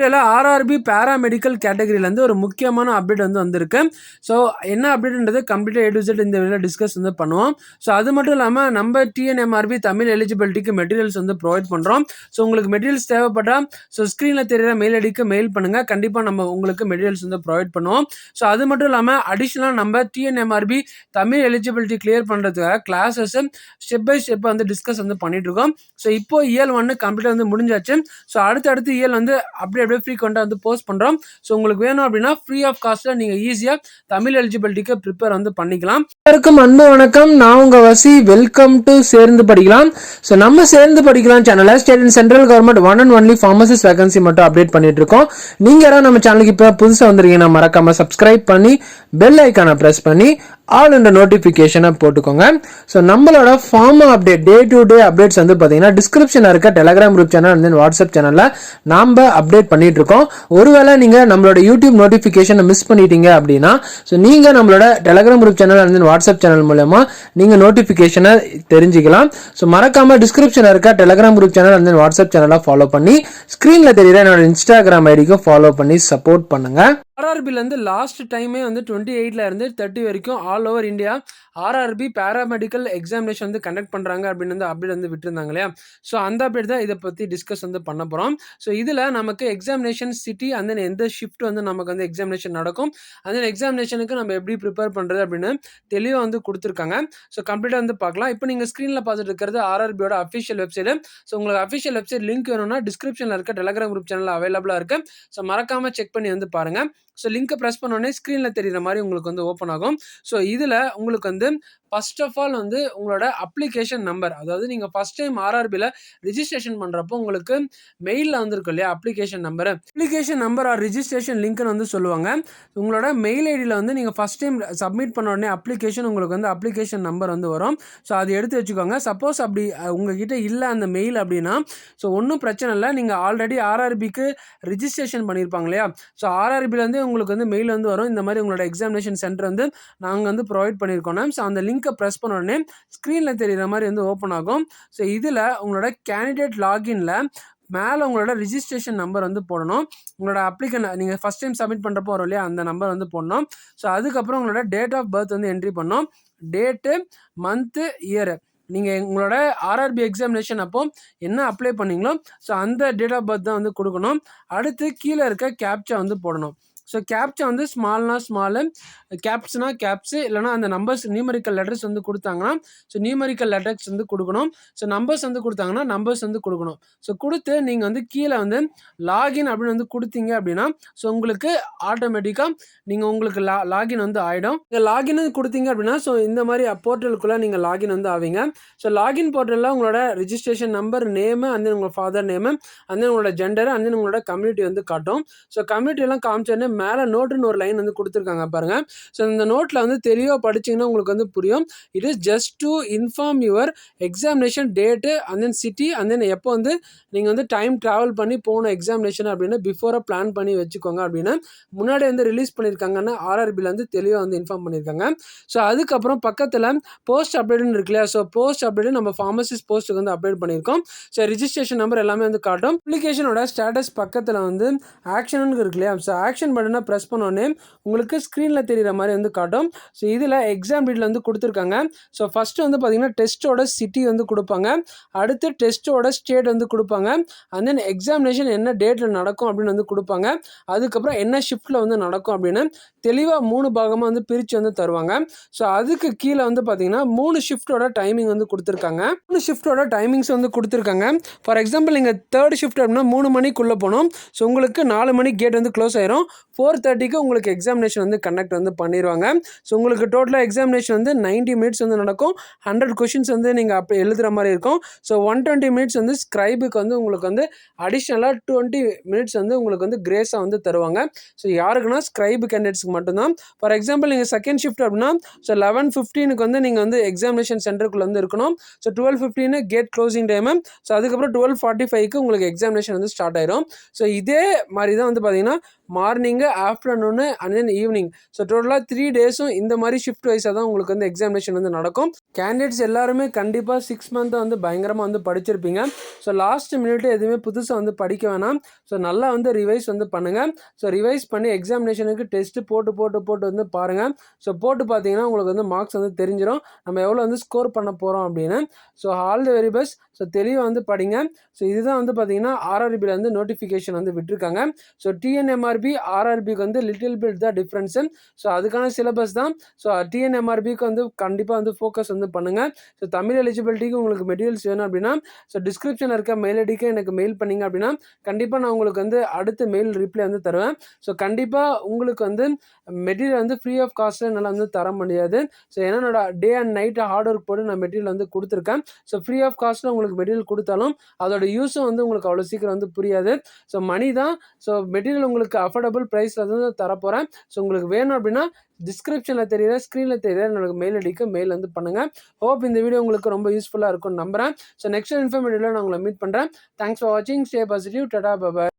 இதில் RRB paramedical கேட்டகரியிலேருந்து ஒரு முக்கியமான அப்டேட் வந்திருக்கு. ஸோ என்ன அப்டேட்ன்றது கம்ப்ளீட்டாக A to Z இந்த வீடியோவில் டிஸ்கஸ் பண்ணுவோம். ஸோ அது மட்டும் இல்லாமல் நம்ம டிஎன்எம்ஆர்பி தமிழ் எலிஜிபிலிட்டிக்கு மெட்டீரியல்ஸ் ப்ரொவைட் பண்ணுறோம். ஸோ உங்களுக்கு மெட்டீரியல்ஸ் தேவைப்பட்டால் ஸ்க்ரீனில் தெரிகிற மெயில் ஐடிக்கு மெயில் பண்ணுங்கள். கண்டிப்பாக நம்ம உங்களுக்கு மெட்டீரியல்ஸ் ப்ரொவைட் பண்ணுவோம். ஸோ அது மட்டும் இல்லாமல் அடிஷ்னலாக நம்ம டிஎன்எம்ஆர்பி தமிழ் எலிஜிபிலிட்டி கிளியர் பண்ணுறதுக்காக classes step by step discuss பண்ணிட்டு இருக்கோம். ஸோ இப்போ இயல் 1 கம்ப்ளீட்டாக முடிஞ்சாச்சு. ஸோ அடுத்தடுத்து இயல் அப்படியே ஃப்ரீக்வெண்ட்டாக போஸ்ட் பண்ணுறோம். ஸோ உங்களுக்கு வேணும் அப்படின்னா ஃப்ரீ ஆஃப் காஸ்ட்டில் நீங்கள் ஈஸியாக தமிழ் எலிஜிபிலிட்டிக்கு ப்ரிப்பேர் பண்ணிக்கலாம். எல்லாருக்கும் அன்பு வணக்கம். நான் உங்கள் வசி. வெல்கம் டு சேர்ந்து படிக்கலாம். ஸோ நம்ம சேர்ந்து படிக்கலாம் சேனலில் state and central government one and only pharmacist vacancy மட்டும் அப்டேட் பண்ணிட்டு இருக்கோம். நீங்கள் யாராவது நம்ம சேனலுக்கு இப்போ புதுசாக வந்திருக்கீங்கன்னா மறக்காம சப்ஸ்கிரைப் பண்ணி பெல் ஐக்கானை ப்ரெஸ் பண்ணி ஆல் இந்த நோட்டிஃபிகேஷனை போட்டுக்கோங்க. ஸோ நம்மளோட pharma update day to day updates பார்த்தீங்கன்னா டிஸ்கிரிப்ஷனில் இருக்க Telegram group channel and then WhatsApp சேனலில் நாம் அப்டேட் பண்ணிட்டு இருக்கோம். ஒருவேளை நீங்கள் நம்மளோட யூடியூப் நோட்டிஃபிகேஷனை மிஸ் பண்ணிட்டீங்க அப்படின்னா ஸோ நீங்கள் நம்மளோட Telegram group channel and then WhatsApp channel மூலமா நீங்கள் நோட்டிஃபிகேஷனை தெரிஞ்சுக்கலாம். ஸோ மறக்காம டிஸ்கிரிப்ஷனில் இருக்க Telegram group channel and then WhatsApp சேனலை ஃபாலோ பண்ணி ஸ்க்ரீனில் தெரியுற என்னோட இன்ஸ்டாகிராம் ஐடிக்கும் ஃபாலோ பண்ணி சப்போர்ட் பண்ணுங்க. ஆர்ஆர்பிலேருந்து லாஸ்ட் டைமே 28ல இருந்து 30 வரைக்கும் all over India RRB paramedical examination conduct பண்ணுறாங்க அப்படின்னு அப்டேட் விட்டுருந்தாங்க இல்லையா. ஸோ அந்த அப்டேட் தான் இதை பற்றி டிஸ்கஸ் பண்ண போகிறோம். ஸோ இதில் நமக்கு எக்ஸாமினேஷன் சிட்டி அந்த எந்த ஷிஃப்ட் நமக்கு எக்ஸாமினேஷன் நடக்கும், அந்த எக்ஸாமினேஷனுக்கு நம்ம எப்படி ப்ரிப்பேர் பண்ணுறது அப்படின்னு தெளிவாக கொடுத்துருக்காங்க. ஸோ கம்ப்ளீட்டாக பார்க்கலாம். இப்போ நீங்கள் ஸ்க்ரீனில் பார்த்துட்டு இருக்கிறது ஆர்ஆர்பியோட அஃபிஷியல் வெப்சைட். ஸோ உங்களுக்கு அஃபிஷியல் வெப்சைட் லிங்க் வேணும்னா டிஸ்கிரிப்ஷனில் இருக்க டெலகிராம் குரூப் சேனலில் அவைலபிளாக இருக்குது. ஸோ மறக்காமல் செக் பண்ணி பாருங்கள். ஸோ லிங்கை ப்ரெஸ் பண்ணோடனே ஸ்க்ரீனில் தெரிகிற மாதிரி உங்களுக்கு ஓப்பன் ஆகும். ஸோ இதில் உங்களுக்கு ஃபர்ஸ்ட் ஆஃப் ஆல் உங்களோட அப்ளிகேஷன் நம்பர், அதாவது நீங்கள் ஃபர்ஸ்ட் டைம் ஆர்ஆர்பியில் ரிஜிஸ்ட்ரேஷன் பண்ணுறப்போ உங்களுக்கு மெயிலில் வந்திருக்கும் இல்லையா அப்ளிகேஷன் நம்பர் ஆர் ரிஜிஸ்ட்ரேஷன் லிங்க்னு சொல்லுவாங்க. உங்களோட மெயில் ஐடியில் நீங்கள் ஃபர்ஸ்ட் டைம் சப்மிட் பண்ண உடனே அப்ளிகேஷன் உங்களுக்கு அப்ளிகேஷன் நம்பர் வரும். ஸோ அது எடுத்து வச்சுக்கோங்க. சப்போஸ் அப்படி உங்ககிட்ட இல்லை அந்த மெயில் அப்படின்னா ஸோ ஒன்றும் பிரச்சனை இல்லை. நீங்கள் ஆல்ரெடி ஆர்ஆர்பிக்கு ரிஜிஸ்ட்ரேஷன் பண்ணியிருப்பாங்க இல்லையா. ஸோ ஆர்ஆர்பியில் உங்களுக்கு மெயில் வரும். இந்த மாதிரி உங்களோட எக்ஸாமினேஷன் சென்டர் நாங்கள் ப்ரொவைட் பண்ணியிருக்கோம். ஸோ அந்த லிங்கை ப்ரெஸ் பண்ண உடனே ஸ்க்ரீனில் தெரிகிற மாதிரி ஓப்பன் ஆகும். ஸோ இதில் உங்களோட கேண்டிடேட் லாகின்ல மேலே உங்களோட ரிஜிஸ்ட்ரேஷன் நம்பர் போடணும். உங்களோட அப்ளிகன் நீங்கள் ஃபஸ்ட் டைம் சப்மிட் பண்ணுறப்போ வரும் இல்லையா, அந்த நம்பர் போடணும். ஸோ அதுக்கப்புறம் உங்களோட டேட் ஆஃப் பர்த் என்ட்ரி பண்ணணும். டேட்டு, மந்த்து, இயரு, நீங்கள் உங்களோட ஆர்ஆர்பி எக்ஸாமினேஷன் அப்போ என்ன அப்ளை பண்ணீங்களோ ஸோ அந்த டேட் ஆஃப் பர்த் தான் கொடுக்கணும். அடுத்து கீழே இருக்க கேப்சா போடணும். ஸோ கேப்சா ஸ்மால்னா ஸ்மாலு, கேப்ஸ்னா கேப்ஸு, இல்லைனா அந்த நம்பர்ஸ் நியூமரிக்கல் லெட்டர்ஸ் கொடுத்தாங்கன்னா ஸோ நியூமரிக்கல் லெட்டர்ஸ் கொடுக்கணும். ஸோ நம்பர்ஸ் கொடுத்தாங்கன்னா நம்பர்ஸ் கொடுக்கணும். ஸோ கொடுத்து நீங்கள் கீழே லாகின் அப்படின்னு கொடுத்தீங்க அப்படின்னா ஸோ உங்களுக்கு ஆட்டோமேட்டிக்காக நீங்கள் உங்களுக்கு லாகின் ஆகிடும். நீங்கள் லாகின் கொடுத்தீங்க அப்படின்னா ஸோ இந்த மாதிரி போர்ட்டலுக்குள்ளே நீங்கள் லாகின் ஆவீங்க. ஸோ லாகின் போர்ட்டலில் உங்களோட ரிஜிஸ்ட்ரேஷன் நம்பர், நேமு, அந்த உங்களோட ஃபாதர் நேமு, அந்த உங்களோட ஜெண்டர், அந்த உங்களோட கம்யூனிட்டி காட்டும். ஸோ கம்யூனிட்டியெல்லாம் காமிச்சோன்னே மேலே நோட்டுன்னு ஒரு லைன் கொடுத்துருக்காங்க பாருங்க. ஸோ இந்த நோட்டில் தெளிவாக படிச்சிங்கன்னா உங்களுக்கு புரியும். It is just to inform your examination date and then city and then எப்போ நீங்கள் டைம் ட்ராவல் பண்ணி போகணும் எக்ஸாமினேஷன் அப்படின்னு பிஃபோராக பிளான் பண்ணி வச்சுக்கோங்க அப்படின்னு முன்னாடி ரிலீஸ் பண்ணியிருக்காங்கன்னு ஆர்ஆர்பியில் தெளிவாக இன்ஃபார்ம் பண்ணியிருக்காங்க. ஸோ அதுக்கப்புறம் பக்கத்தில் போஸ்ட் அப்டேட்னு இருக்கு இல்லையா. ஸோ போஸ்ட் அப்டேட் நம்ம ஃபார்மசிஸ்ட் போஸ்ட்டுக்கு அப்டேட் பண்ணியிருக்கோம். ஸோ ரிஜிஸ்ட்ரேஷன் நம்பர் எல்லாமே காட்டும். அப்ளிகேஷனோட ஸ்டேட்டஸ் பக்கத்தில் ஆக்ஷன் இருக்கு இல்லையா. ஸோ ஆக்ஷன் பட்டனை ப்ரெஸ் பண்ணோடனே உங்களுக்கு ஸ்க்ரீனில் தெரிகிற மாதிரி காட்டும். ஸோ இதில் எக்ஸாம் டீட்டெயில் கொடுத்துருக்காங்க. ஸோ ஃபஸ்ட்டு பார்த்தீங்கன்னா டெஸ்ட்டோட சிட்டி கொடுப்பாங்க. அடுத்து டெஸ்ட்டோட ஸ்டேட் கொடுப்பாங்க. அண்ட் தென் எக்ஸாமினேஷன் என்ன டேட்டில் நடக்கும் அப்படின்னு கொடுப்பாங்க. அதுக்கப்புறம் என்ன ஷிஃப்ட்டில் நடக்கும் அப்படின்னு தெளிவாக 3 பாகமாக பிரித்து தருவாங்க. ஸோ அதுக்கு கீழே பார்த்தீங்கன்னா 3 ஷிஃப்ட்டோட டைமிங் கொடுத்துருக்காங்க. 3 ஷிஃப்ட்டோட டைமிங்ஸ் கொடுத்துருக்காங்க. ஃபார் எக்ஸாம்பிள் நீங்கள் 3rd ஷிஃப்ட் அப்படின்னா 3 மணிக்குள்ளே போகணும். ஸோ உங்களுக்கு 4 மணிக்கு கேட் க்ளோஸ் ஆயிரும். 4:30க்கு உங்களுக்கு எக்ஸாமினேஷன் கண்டக்ட் பண்ணிடுவாங்க. ஸோ உங்களுக்கு டோட்டலாக எக்ஸாமினேஷன் 90 மினிட்ஸ் நடக்கும். 100 கொஷின்ஸ் நீங்கள் அப்போ எழுதுகிற மாதிரி இருக்கும். ஸோ 120 மினிட்ஸ் ஸ்க்ரைபுக்கு உங்களுக்கு அடிஷ்னலாக 20 மினிட்ஸ் உங்களுக்கு கிரேஸாக தருவாங்க. ஸோ யாருக்குன்னா ஸ்க்ரைபு கேண்டிடேட்ஸ்க்கு மட்டும்தான். ஃபார் எக்ஸாம்பிள் நீங்கள் செகண்ட் ஷிஃப்ட் அப்படின்னா ஸோ 11:15க்கு நீங்கள் எக்ஸாமினேஷன் சென்டருக்குள்ளே இருக்கணும். So 12:15 gate closing time. So அதுக்கப்புறம் 12:45க்கு உங்களுக்கு எக்ஸாமினேஷன் ஸ்டார்ட் ஆயிரும். ஸோ இதே மாதிரி தான் பார்த்தீங்கன்னா morning, afternoon and then evening. So டோட்டலாக 3 டேஸும் இந்த மாதிரி ஷிஃப்ட் வைஸாக தான் உங்களுக்கு வந்து எக்ஸாமினேஷன் வந்து நடக்கும். கேண்டிடேட்ஸ் எல்லாருமே கண்டிப்பாக 6 மந்த்தை வந்து பயங்கரமாக வந்து படிச்சிருப்பீங்க. ஸோ லாஸ்ட் மினிட் எதுவுமே புதுசாக வந்து படிக்க வேணாம். ஸோ நல்லா வந்து ரிவைஸ் வந்து பண்ணுங்கள். ஸோ ரிவைஸ் பண்ணி எக்ஸாமினேஷனுக்கு டெஸ்ட்டு போட்டு வந்து பாருங்கள். ஸோ போட்டு பார்த்தீங்கன்னா உங்களுக்கு வந்து மார்க்ஸ் வந்து தெரிஞ்சிடும் நம்ம எவ்வளோ வந்து ஸ்கோர் பண்ண போகிறோம் அப்படின்னு. So all the very best. So தெளிவாக வந்து படிங்க. ஸோ இதுதான் வந்து பார்த்தீங்கன்னா ஆர்ஆர்பியில் வந்து நோட்டிஃபிகேஷன் வந்து விட்டுருக்காங்க. ஸோ டிஎன்எம்ஆர்பி ஆர்ஆர்பிக்கு வந்து லிட்டில் பிட் தான் டிஃப்ரென்ஸு. ஸோ அதுக்கான சிலபஸ் தான். ஸோ டிஎன்எம்ஆர்பிக்கு வந்து கண்டிப்பாக வந்து ஃபோக்கஸ் வந்து பண்ணுங்கள். ஸோ தமிழ் எலிஜிபிலிட்டிக்கு உங்களுக்கு மெட்டீரியல்ஸ் வேணும் அப்படின்னா ஸோ டிஸ்கிரிப்ஷனில் இருக்க மெயில் ஐடிக்கு எனக்கு மெயில் பண்ணிங்க அப்படின்னா கண்டிப்பாக நான் உங்களுக்கு வந்து அடுத்த மெயில் ரிப்ளை வந்து தருவேன். ஸோ கண்டிப்பாக உங்களுக்கு வந்து மெட்டீரியல் வந்து ஃப்ரீ ஆஃப் காஸ்ட்டில் என்னால் வந்து தர முடியாது. ஸோ ஏன்னா என்னோட day and night hard work போட்டு நான் மெட்டீரியல் வந்து கொடுத்துருக்கேன். ஸோ ஃப்ரீ ஆஃப் காஸ்ட்டில் உங்களுக்கு மெட்டீரியல் கொடுத்தாலும் அதோட யூஸும் வந்து உங்களுக்கு அவ்வளோ சீக்கிரம் வந்து புரியாது. ஸோ மணி தான். ஸோ மெட்டீரியல் உங்களுக்கு அஃபோர்டபுள் ப்ரைஸில் வந்து தரப்போகிறேன். ஸோ உங்களுக்கு வேணும் அப்படின்னா டிஸ்கிரிப்ஷனில் தெரியுற ஸ்க்ரீனில் தெரியுற என்னோட மெயில் ஐடிக்கு மெயில் வந்து பண்ணுங்கள். ஹோப் இந்த வீடியோ உங்களுக்கு ரொம்ப யூஸ்ஃபுல்லாக இருக்கும்னு நம்புகிறேன். ஸோ நெக்ஸ்ட் இன்ஃபர்மேட்டிவ்ல நான் உங்களை மீட் பண்ணுறேன். தேங்க்ஸ் ஃபார் வாட்சிங். Stay positive. டாடா பை.